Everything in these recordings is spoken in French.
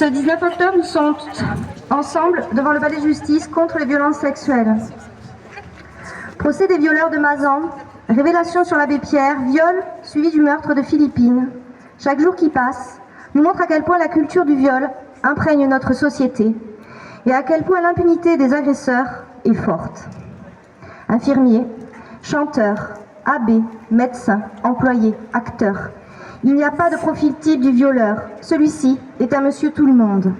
Ce 19 octobre, nous sommes ensemble devant le palais de justice contre les violences sexuelles. Procès des violeurs de Mazan, révélation sur l'abbé Pierre, viol suivi du meurtre de Philippine. Chaque jour qui passe nous montre à quel point la culture du viol imprègne notre société et à quel point l'impunité des agresseurs est forte. Infirmiers, chanteurs, abbés, médecins, employés, acteurs. Il n'y a pas de profil type du violeur. Celui-ci est un monsieur tout le monde.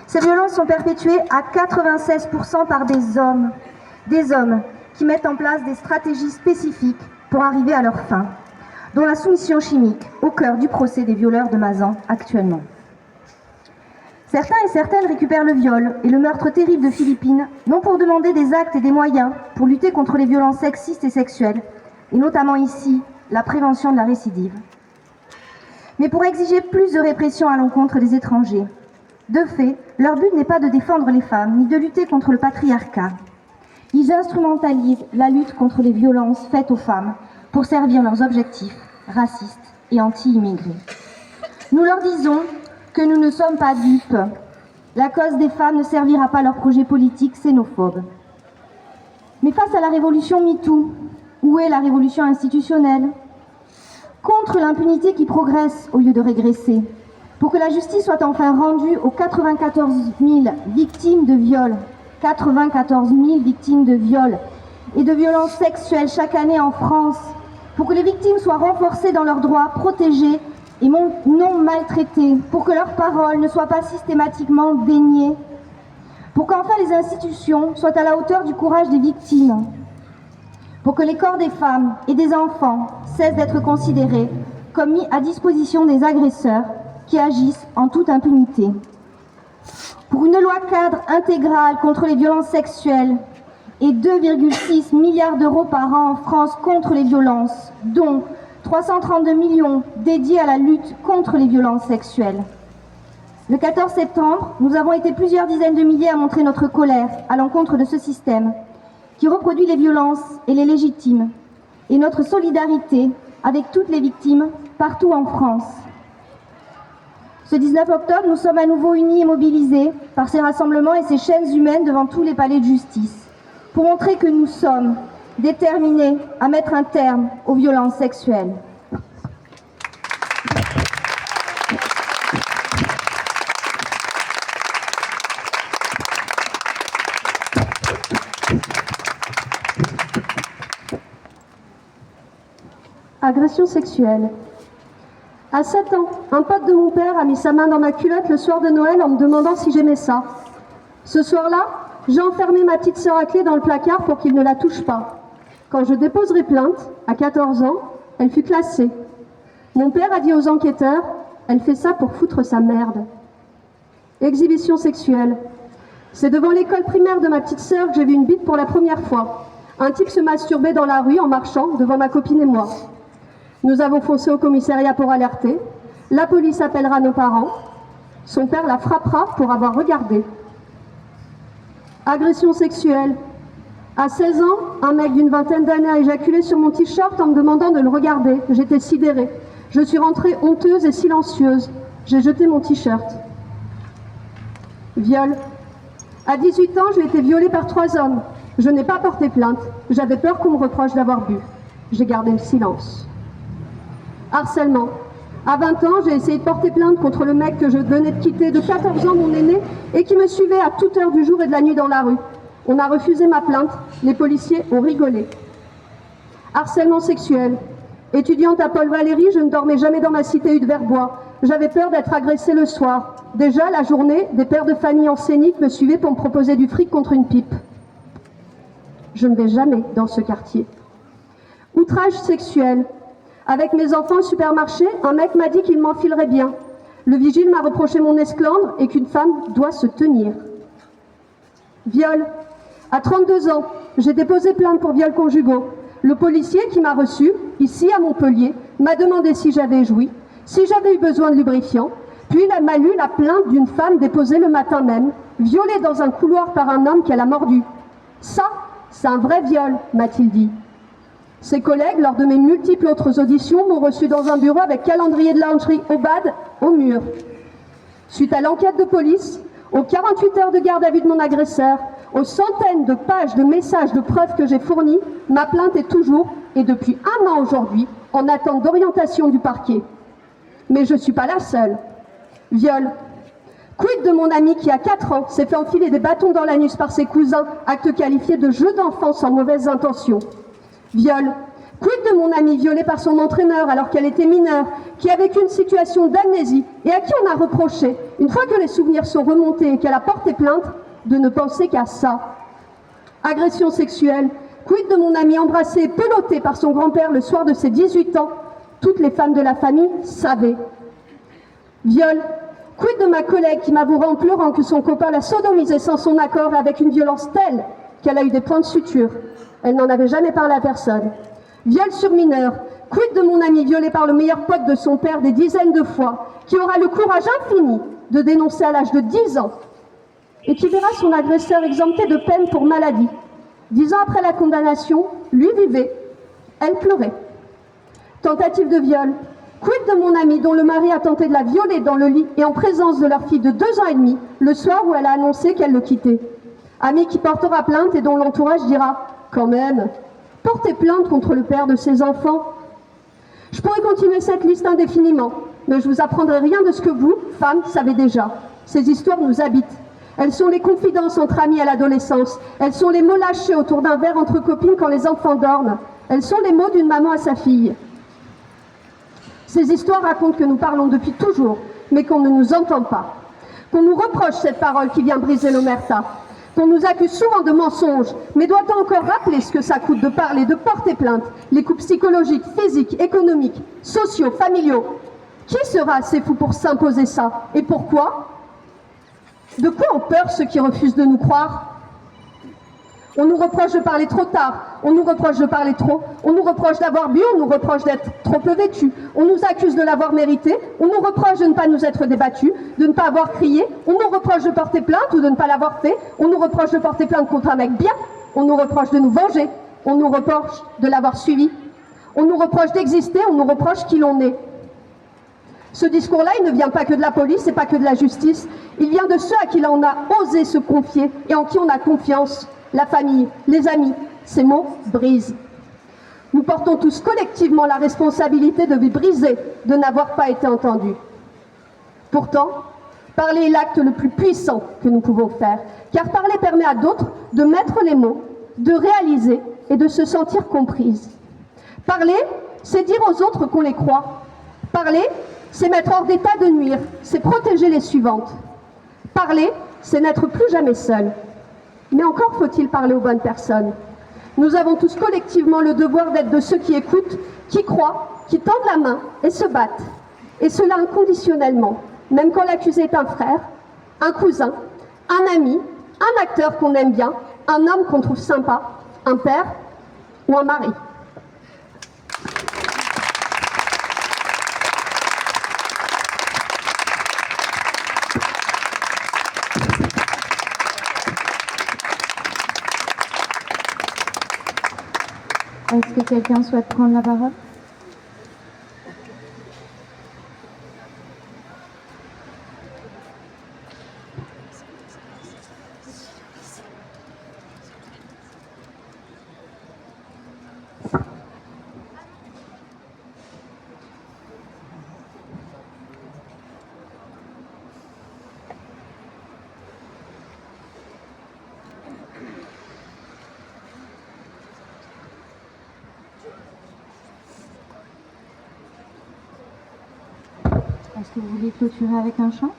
Ces violences sont perpétuées à 96% par des hommes qui mettent en place des stratégies spécifiques pour arriver à leur fin, dont la soumission chimique au cœur du procès des violeurs de Mazan actuellement. Certains et certaines récupèrent le viol et le meurtre terrible de Philippine, non pour demander des actes et des moyens pour lutter contre les violences sexistes et sexuelles, et notamment ici, la prévention de la récidive, mais pour exiger plus de répression à l'encontre des étrangers. De fait, leur but n'est pas de défendre les femmes, ni de lutter contre le patriarcat. Ils instrumentalisent la lutte contre les violences faites aux femmes pour servir leurs objectifs racistes et anti-immigrés. Nous leur disons que nous ne sommes pas dupes. La cause des femmes ne servira pas leur projet politique xénophobe. Mais face à la révolution MeToo, où est la révolution institutionnelle ? Contre l'impunité qui progresse au lieu de régresser, pour que la justice soit enfin rendue aux 94 000 victimes de viol, 94 000 victimes de viol et de violences sexuelles chaque année en France, pour que les victimes soient renforcées dans leurs droits, protégées et non maltraitées, pour que leurs paroles ne soient pas systématiquement déniées, pour qu'enfin les institutions soient à la hauteur du courage des victimes, pour que les corps des femmes et des enfants cessent d'être considérés comme mis à disposition des agresseurs qui agissent en toute impunité. Pour une loi cadre intégrale contre les violences sexuelles et 2,6 milliards d'euros par an en France contre les violences, dont 332 millions dédiés à la lutte contre les violences sexuelles. Le 14 septembre, nous avons été plusieurs dizaines de milliers à montrer notre colère à l'encontre de ce système qui reproduit les violences et les légitime, et notre solidarité avec toutes les victimes partout en France. Ce 19 octobre, nous sommes à nouveau unis et mobilisés par ces rassemblements et ces chaînes humaines devant tous les palais de justice, pour montrer que nous sommes déterminés à mettre un terme aux violences sexuelles. Agression sexuelle. À 7 ans, un pote de mon père a mis sa main dans ma culotte le soir de Noël en me demandant si j'aimais ça. Ce soir-là, j'ai enfermé ma petite sœur à clé dans le placard pour qu'il ne la touche pas. Quand je déposerai plainte, à 14 ans, elle fut classée. Mon père a dit aux enquêteurs, elle fait ça pour foutre sa merde. Exhibition sexuelle. C'est devant l'école primaire de ma petite sœur que j'ai vu une bite pour la première fois. Un type se masturbait dans la rue en marchant devant ma copine et moi. Nous avons foncé au commissariat pour alerter. La police appellera nos parents. Son père la frappera pour avoir regardé. Agression sexuelle. À 16 ans, un mec d'une vingtaine d'années a éjaculé sur mon t-shirt en me demandant de le regarder. J'étais sidérée. Je suis rentrée honteuse et silencieuse. J'ai jeté mon t-shirt. Viol. À 18 ans, j'ai été violée par 3 hommes. Je n'ai pas porté plainte. J'avais peur qu'on me reproche d'avoir bu. J'ai gardé le silence. Harcèlement. À 20 ans, j'ai essayé de porter plainte contre le mec que je venais de quitter de 14 ans, mon aîné, et qui me suivait à toute heure du jour et de la nuit dans la rue. On a refusé ma plainte. Les policiers ont rigolé. Harcèlement sexuel. Étudiante à Paul Valéry, je ne dormais jamais dans ma cité Hude-Verbois. J'avais peur d'être agressée le soir. Déjà, la journée, des pères de famille enseignantes me suivaient pour me proposer du fric contre une pipe. Je ne vais jamais dans ce quartier. Outrage sexuel. Avec mes enfants au supermarché, un mec m'a dit qu'il m'enfilerait bien. Le vigile m'a reproché mon esclandre et qu'une femme doit se tenir. Viol. À 32 ans, j'ai déposé plainte pour viol conjugaux. Le policier qui m'a reçu, ici à Montpellier, m'a demandé si j'avais joui, si j'avais eu besoin de lubrifiant, puis il m'a lu la plainte d'une femme déposée le matin même, violée dans un couloir par un homme qu'elle a mordu. Ça, c'est un vrai viol, m'a-t-il dit. Ses collègues, lors de mes multiples autres auditions, m'ont reçu dans un bureau avec calendrier de lingerie au bad, au mur. Suite à l'enquête de police, aux 48 heures de garde à vue de mon agresseur, aux centaines de pages de messages de preuves que j'ai fournis, ma plainte est toujours, et depuis 1 an aujourd'hui, en attente d'orientation du parquet. Mais je ne suis pas la seule. Viol. Quid de mon ami qui, à 4 ans, s'est fait enfiler des bâtons dans l'anus par ses cousins, acte qualifié de jeu d'enfant sans mauvaises intentions. Viol. Quid de mon amie violée par son entraîneur alors qu'elle était mineure, qui a vécu une situation d'amnésie et à qui on a reproché, une fois que les souvenirs sont remontés et qu'elle a porté plainte, de ne penser qu'à ça. Agression sexuelle. Quid de mon amie embrassée et pelottée par son grand-père le soir de ses 18 ans. Toutes les femmes de la famille savaient. Viol. Quid de ma collègue qui m'avouera en pleurant que son copain l'a sodomisée sans son accord avec une violence telle qu'elle a eu des points de suture. Elle n'en avait jamais parlé à personne. Viol sur mineur. Quid de mon ami violé par le meilleur pote de son père des dizaines de fois, qui aura le courage infini de dénoncer à l'âge de 10 ans et qui verra son agresseur exempté de peine pour maladie. 10 ans après la condamnation, lui vivait, elle pleurait. Tentative de viol. Quid de mon amie dont le mari a tenté de la violer dans le lit et en présence de leur fille de 2 ans et demi, le soir où elle a annoncé qu'elle le quittait. Amie qui portera plainte et dont l'entourage dira « Quand même, portez plainte contre le père de ses enfants ». Je pourrais continuer cette liste indéfiniment, mais je vous apprendrai rien de ce que vous, femmes, savez déjà. Ces histoires nous habitent. Elles sont les confidences entre amis à l'adolescence. Elles sont les mots lâchés autour d'un verre entre copines quand les enfants dorment. Elles sont les mots d'une maman à sa fille. Ces histoires racontent que nous parlons depuis toujours, mais qu'on ne nous entend pas. Qu'on nous reproche cette parole qui vient briser l'omerta. Qu'on nous accuse souvent de mensonges, mais doit-on encore rappeler ce que ça coûte de parler, de porter plainte, les coûts psychologiques, physiques, économiques, sociaux, familiaux? Qui sera assez fou pour s'imposer ça? Et pourquoi? De quoi ont peur ceux qui refusent de nous croire? On nous reproche de parler trop tard, on nous reproche de parler trop, on nous reproche d'avoir bu, on nous reproche d'être trop peu vêtus, on nous accuse de l'avoir mérité, on nous reproche de ne pas nous être débattus, de ne pas avoir crié, on nous reproche de porter plainte ou de ne pas l'avoir fait, on nous reproche de porter plainte contre un mec bien, on nous reproche de nous venger, on nous reproche de l'avoir suivi, on nous reproche d'exister, on nous reproche qui l'on est. Ce discours-là, il ne vient pas que de la police et pas que de la justice, il vient de ceux à qui l'on a osé se confier et en qui on a confiance. La famille, les amis, ces mots brisent. Nous portons tous collectivement la responsabilité de les briser, de n'avoir pas été entendus. Pourtant, parler est l'acte le plus puissant que nous pouvons faire, car parler permet à d'autres de mettre les mots, de réaliser et de se sentir comprises. Parler, c'est dire aux autres qu'on les croit. Parler, c'est mettre hors d'état de nuire, c'est protéger les suivantes. Parler, c'est n'être plus jamais seul. Mais encore faut-il parler aux bonnes personnes. Nous avons tous collectivement le devoir d'être de ceux qui écoutent, qui croient, qui tendent la main et se battent. Et cela inconditionnellement, même quand l'accusé est un frère, un cousin, un ami, un acteur qu'on aime bien, un homme qu'on trouve sympa, un père ou un mari. Est-ce que quelqu'un souhaite prendre la parole? Est-ce que vous voulez clôturer avec un chant?